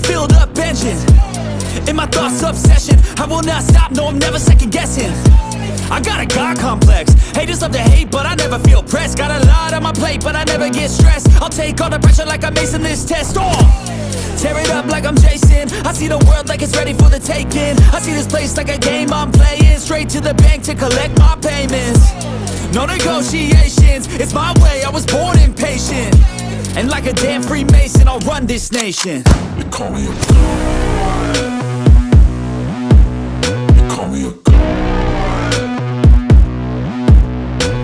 filled up engine. In my thoughts, obsession. I will not stop, no, I'm never second guessing. I got a God complex. Haters love to hate, but I never feel pressed. Got a lot on my plate, but I never get stressed. I'll take all the pressure like I'm acing this test. Tear it up like I'm Jason. I see the world like it's ready for the taking. I see this place like a game I'm playing. Straight to the bank to collect my payments. No negotiations, it's my way, I was born impatient. And like a damn Freemason, I'll run this nation. You call me a god. You call me a god.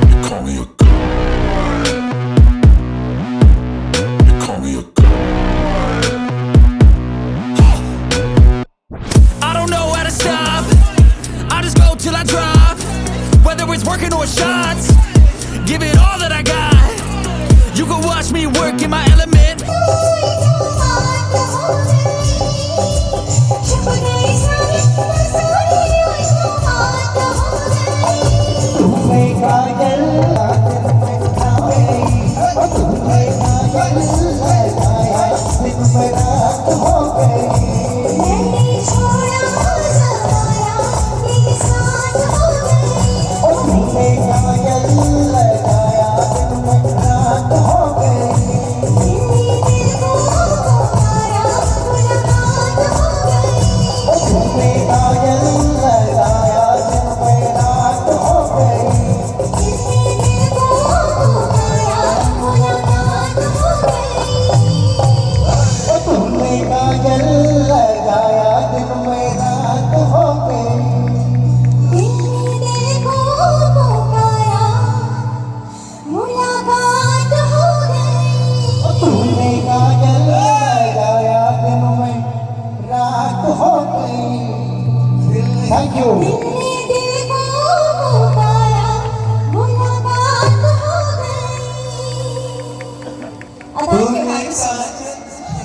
You call me a god. You call me a god. I don't know how to stop. I just go till I drop. Whether it's working or shots, give it all that I got. You can watch me work in my element. Thank you.